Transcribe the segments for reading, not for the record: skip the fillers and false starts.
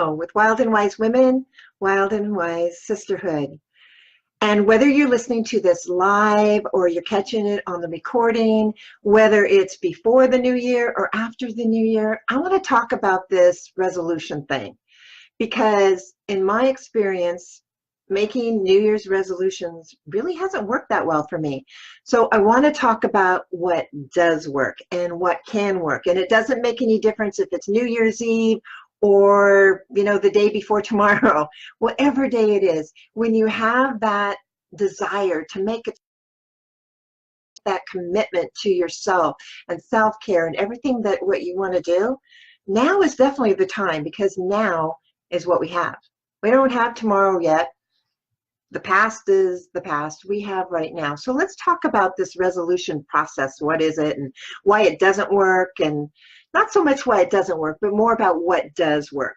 with Wild and Wise Women, Wild and Wise Sisterhood. And whether you're listening to this live or you're catching it on the recording, whether it's before the new year or after the new year, I want to talk about this resolution thing. Because in my experience, making New Year's resolutions really hasn't worked that well for me. So I want to talk about what does work and what can work. And it doesn't make any difference if it's New Year's Eve or, the day before tomorrow, whatever day it is. When you have that desire to make it, that commitment to yourself and self-care and everything that what you want to do, now is definitely the time, because now is what we have. We don't have tomorrow yet. The past is the past. We have right now. So let's talk about this resolution process. What is it and why it doesn't work, and not so much why it doesn't work, but more about what does work.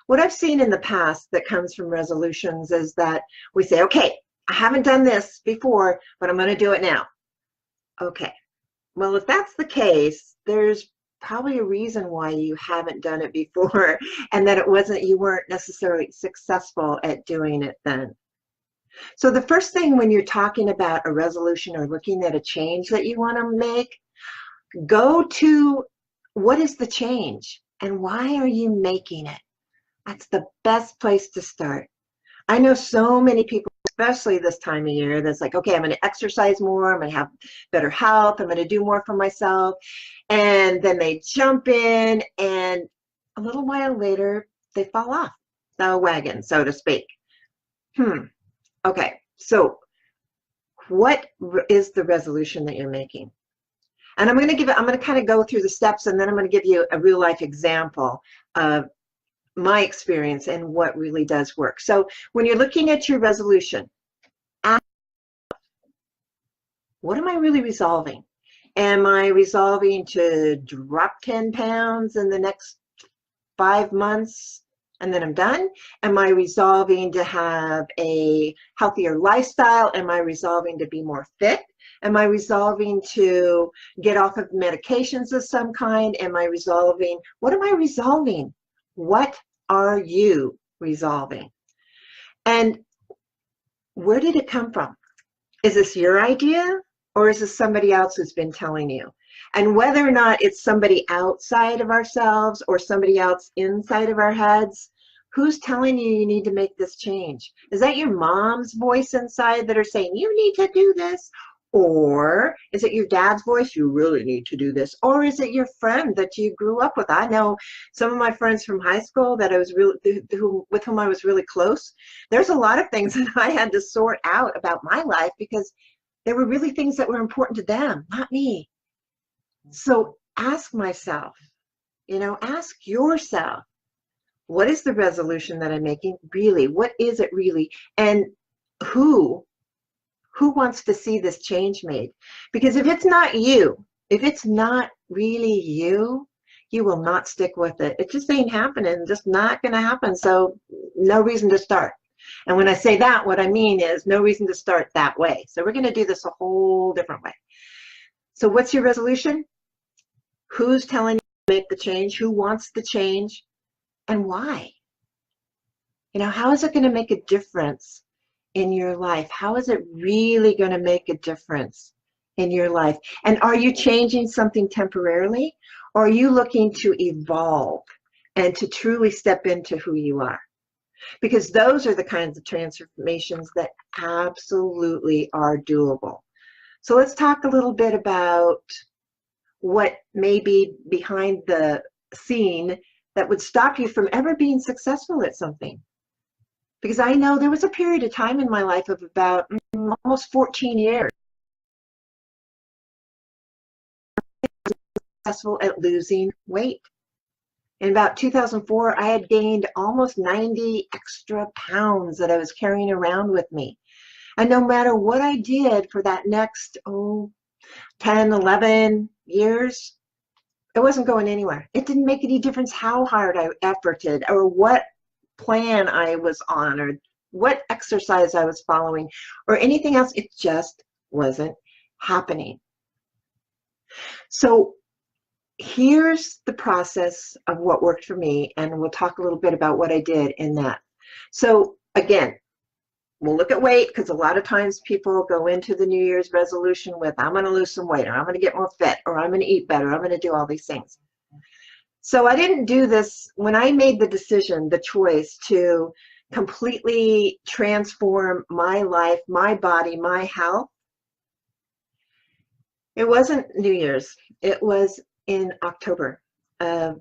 What I've seen in the past that comes from resolutions is that we say, okay, I haven't done this before, but I'm going to do it now. Okay. Well, if that's the case, there's probably a reason why you haven't done it before, and that you weren't necessarily successful at doing it then. So the first thing when you're talking about a resolution or looking at a change that you want to make, go to what is the change and why are you making it? That's the best place to start. I know so many people, especially this time of year, that's like, okay, I'm going to exercise more, I'm going to have better health, I'm going to do more for myself. And then they jump in, and a little while later, they fall off the wagon, so to speak. Okay, so what is the resolution that you're making? And I'm going to kind of go through the steps, and then I'm going to give you a real life example of my experience and what really does work. So when you're looking at your resolution, ask, what am I really resolving? Am I resolving to drop 10 pounds in the next 5 months and then I'm done? Am I resolving to have a healthier lifestyle? Am I resolving to be more fit? Am I resolving to get off of medications of some kind? Am I resolving? What am I resolving? What are you resolving? And where did it come from? Is this your idea, or is this somebody else who's been telling you? And whether or not it's somebody outside of ourselves or somebody else inside of our heads, who's telling you you need to make this change? Is that your mom's voice inside that are saying, you need to do this? Or is it your dad's voice, you really need to do this? Or is it your friend that you grew up with? I know some of my friends from high school that I was with whom I was really close. There's a lot of things that I had to sort out about my life because there were really things that were important to them, not me. So ask myself, ask yourself, what is the resolution that I'm making really? What is it really? And who wants to see this change made? Because if it's not you, if it's not really you, you will not stick with it. It just ain't happening, just not going to happen. So no reason to start. And when I say that, what I mean is no reason to start that way. So we're going to do this a whole different way. So what's your resolution? Who's telling you to make the change? Who wants the change? And why? How is it going to make a difference in your life? How is it really going to make a difference in your life? And are you changing something temporarily, or are you looking to evolve and to truly step into who you are? Because those are the kinds of transformations that absolutely are doable. So let's talk a little bit about what may be behind the scene that would stop you from ever being successful at something. Because I know there was a period of time in my life of about almost 14 years successful at losing weight. In about 2004, I had gained almost 90 extra pounds that I was carrying around with me. And no matter what I did for that next 10, 11 years, it wasn't going anywhere. It didn't make any difference how hard I efforted or what plan I was on or what exercise I was following or anything else. It just wasn't happening. So here's the process of what worked for me, and we'll talk a little bit about what I did in that. So again, we'll look at weight, because a lot of times people go into the New Year's resolution with, I'm going to lose some weight, or I'm going to get more fit, or I'm going to eat better, I'm going to do all these things. So I didn't do this when I made the decision, the choice to completely transform my life, my body, my health. It wasn't New Year's. It was in October of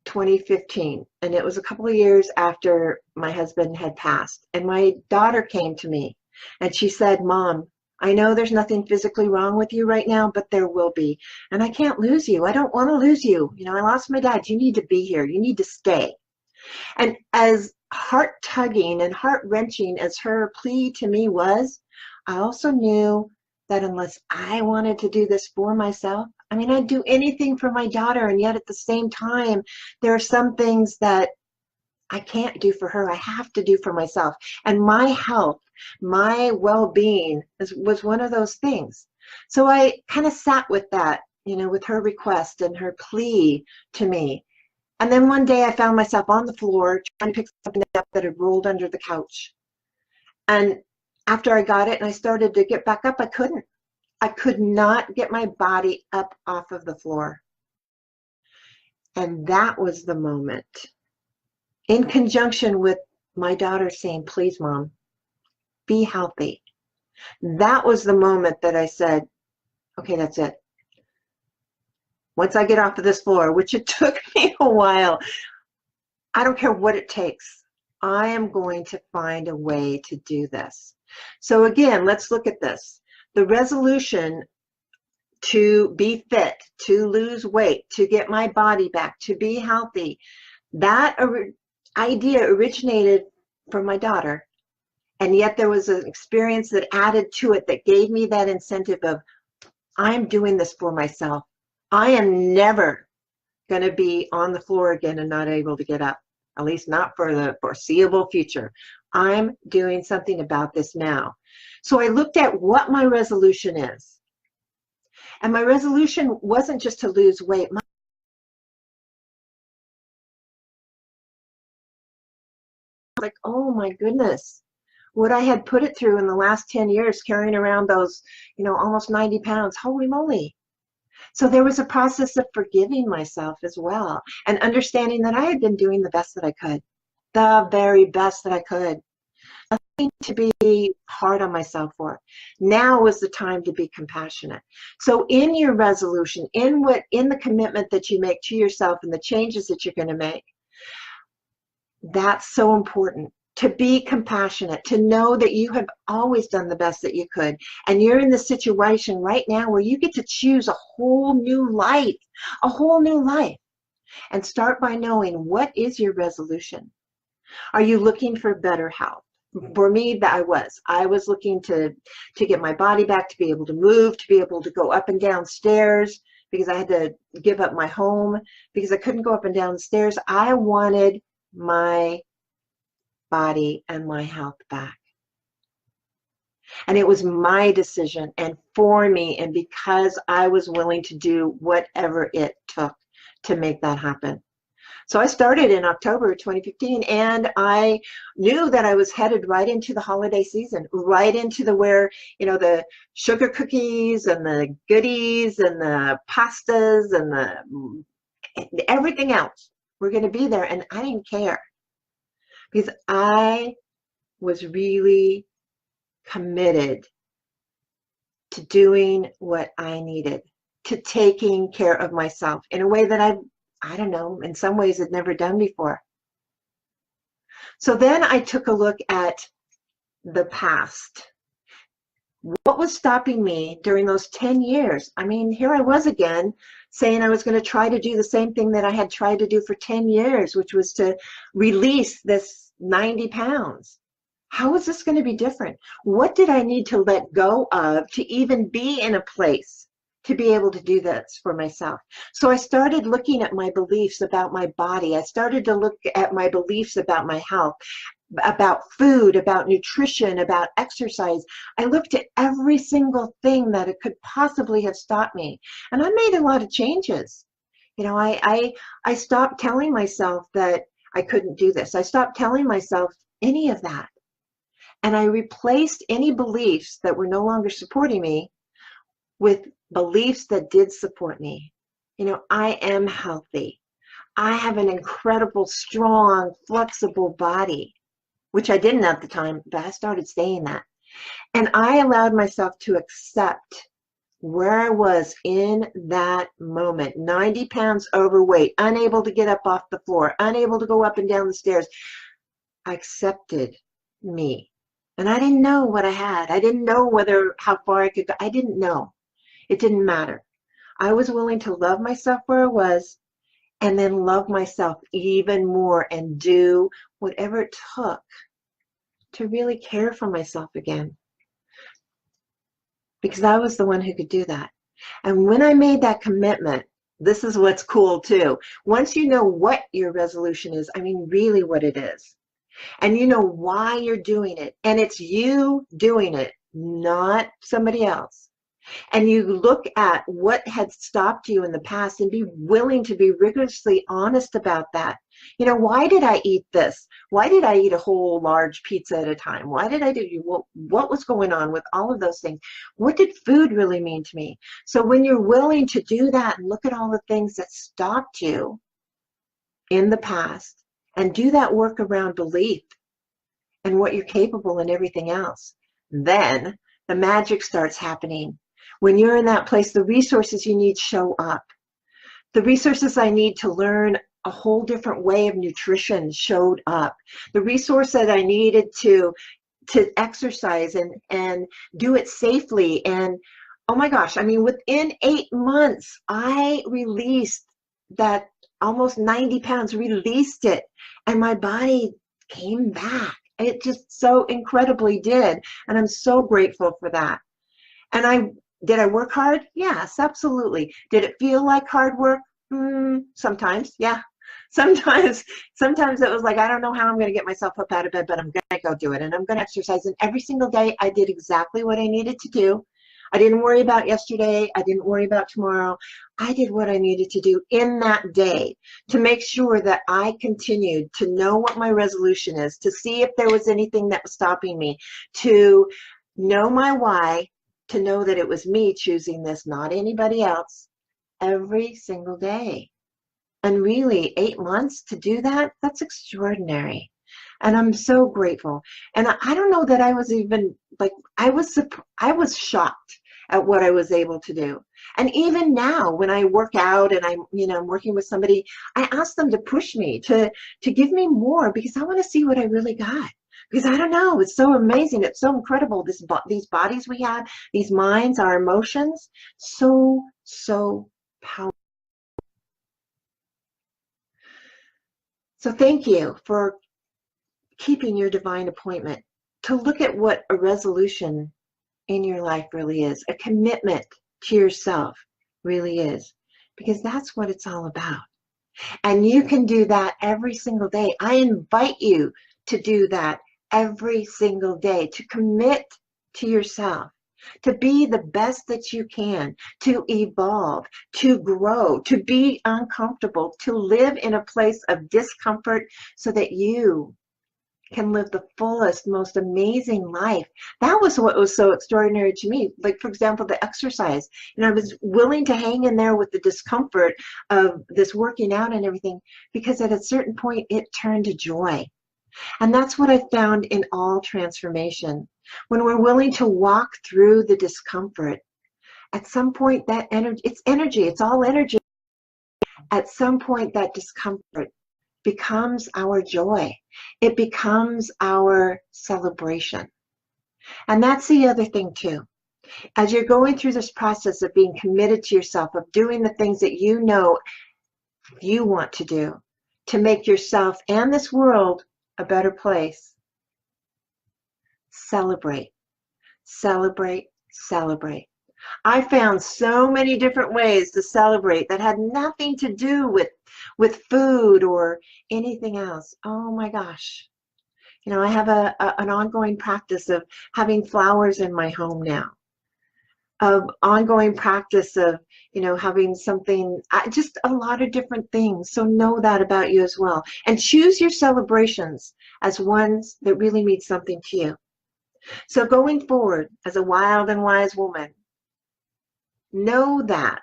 2015, and it was a couple of years after my husband had passed. And my daughter came to me and she said, Mom, I know there's nothing physically wrong with you right now, but there will be. And I can't lose you. I don't want to lose you. You know, I lost my dad. You need to be here. You need to stay. And as heart-tugging and heart-wrenching as her plea to me was, I also knew that unless I wanted to do this for myself, I mean, I'd do anything for my daughter, and yet at the same time, there are some things that I can't do for her. I have to do for myself. And my health, my well-being was one of those things. So I kind of sat with that, you know, with her request and her plea to me. And then one day I found myself on the floor trying to pick something up that had rolled under the couch. And after I got it and I started to get back up, I couldn't. I could not get my body up off of the floor. And that was the moment, in conjunction with my daughter saying, please, Mom, be healthy. That was the moment that I said, okay, that's it. Once I get off of this floor, which it took me a while, I don't care what it takes. I am going to find a way to do this. So again, let's look at this. The resolution to be fit, to lose weight, to get my body back, to be healthy, that idea originated from my daughter. And yet there was an experience that added to it that gave me that incentive of, I'm doing this for myself. I am never going to be on the floor again and not able to get up, at least not for the foreseeable future. I'm doing something about this now. So I looked at what my resolution is. And my resolution wasn't just to lose weight. Like, oh my goodness, what I had put it through in the last 10 years, carrying around those, you know, almost 90 pounds, holy moly. So there was a process of forgiving myself as well, and understanding that I had been doing the best that I could, the very best that I could. Nothing to be hard on myself for. Now was the time to be compassionate. So in your resolution, in the commitment that you make to yourself and the changes that you're going to make, that's so important. To be compassionate, to know that you have always done the best that you could, and you're in the situation right now where you get to choose a whole new life, and start by knowing, what is your resolution? Are you looking for better health? For me, I was looking to get my body back, to be able to move, to be able to go up and down stairs, because I had to give up my home because I couldn't go up and down the stairs. I wanted my body and my health back. And it was my decision, and for me, and because I was willing to do whatever it took to make that happen. So I started in October 2015, and I knew that I was headed right into the holiday season, right into the sugar cookies and the goodies and the pastas and everything else were going to be there, and I didn't care, because I was really committed to doing what I needed, to taking care of myself in a way that I don't know, in some ways had never done before. So then I took a look at the past. What was stopping me during those 10 years? I mean, here I was again saying I was going to try to do the same thing that I had tried to do for 10 years, which was to release this 90 pounds. How was this going to be different? What did I need to let go of to even be in a place to be able to do this for myself? So I started looking at my beliefs about my body. I started to look at my beliefs about my health, about food, about nutrition, about exercise. I looked at every single thing that it could possibly have stopped me. And I made a lot of changes. I stopped telling myself that I couldn't do this. I stopped telling myself any of that. And I replaced any beliefs that were no longer supporting me with beliefs that did support me. I am healthy. I have an incredible, strong, flexible body, which I didn't at the time, but I started saying that. And I allowed myself to accept where I was in that moment, 90 pounds overweight, unable to get up off the floor, unable to go up and down the stairs. I accepted me. And I didn't know what I had. I didn't know how far I could go. I didn't know. It didn't matter. I was willing to love myself where I was and then love myself even more and do whatever it took to really care for myself again. Because I was the one who could do that. And when I made that commitment, this is what's cool too. Once you know what your resolution is, I mean really what it is, and you know why you're doing it, and it's you doing it, not somebody else, and you look at what had stopped you in the past and be willing to be rigorously honest about that. Why did I eat this? Why did I eat a whole large pizza at a time? Why did I do what was going on with all of those things? What did food really mean to me? So when you're willing to do that and look at all the things that stopped you in the past and do that work around belief and what you're capable and everything else, then the magic starts happening. When you're in that place, the resources you need show up. The resources I need to learn a whole different way of nutrition showed up. The resource that I needed to exercise and do it safely. And oh my gosh, I mean, within 8 months, I released that almost 90 pounds, released it, and my body came back. It just so incredibly did. And I'm so grateful for that. And did I work hard? Yes, absolutely. Did it feel like hard work? Sometimes, yeah. Sometimes it was like, I don't know how I'm going to get myself up out of bed, but I'm going to go do it. And I'm going to exercise. And every single day I did exactly what I needed to do. I didn't worry about yesterday. I didn't worry about tomorrow. I did what I needed to do in that day to make sure that I continued to know what my resolution is, to see if there was anything that was stopping me, to know my why, to know that it was me choosing this, not anybody else, every single day. And really, 8 months to do that, that's extraordinary. And I'm so grateful. And I don't know that I was even, like, I was shocked at what I was able to do. And even now, when I work out and I'm working with somebody, I ask them to push me, to give me more, because I want to see what I really got. Because I don't know, it's so amazing, it's so incredible, these bodies we have, these minds, our emotions, so powerful. So thank you for keeping your divine appointment to look at what a resolution in your life really is, a commitment to yourself really is, because that's what it's all about. And you can do that every single day. I invite you to do that every single day, to commit to yourself, to be the best that you can, to evolve, to grow, to be uncomfortable, to live in a place of discomfort so that you can live the fullest, most amazing life. That was what was so extraordinary to me. Like, for example, the exercise. I was willing to hang in there with the discomfort of this working out and everything, because at a certain point, it turned to joy. And that's what I found in all transformation. When we're willing to walk through the discomfort, at some point that energy, it's all energy. At some point that discomfort becomes our joy. It becomes our celebration. And that's the other thing too. As you're going through this process of being committed to yourself, of doing the things that you know you want to do to make yourself and this world a better place, celebrate, celebrate, celebrate. I found so many different ways to celebrate that had nothing to do with food or anything else. Oh my gosh. I have an ongoing practice of having flowers in my home now. of ongoing practice of, having something, just a lot of different things. So know that about you as well. And choose your celebrations as ones that really mean something to you. So going forward as a wild and wise woman, know that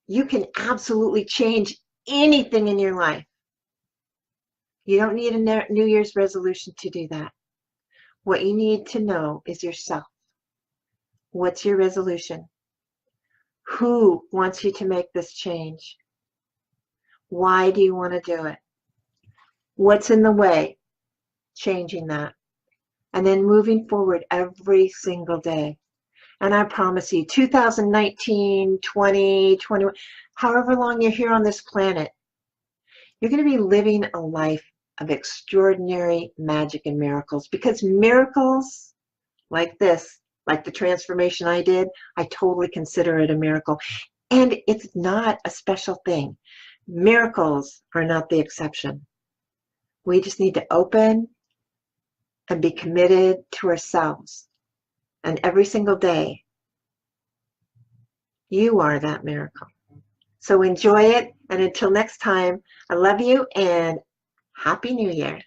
you can absolutely change anything in your life. You don't need a New Year's resolution to do that. What you need to know is yourself. What's your resolution? Who wants you to make this change? Why do you want to do it? What's in the way? Changing that. And then moving forward every single day. And I promise you, 2019, 20, 21, however long you're here on this planet, you're going to be living a life of extraordinary magic and miracles, because miracles like this, like the transformation I did, I totally consider it a miracle. And it's not a special thing. Miracles are not the exception. We just need to open and be committed to ourselves. And every single day, you are that miracle. So enjoy it. And until next time, I love you and Happy New Year.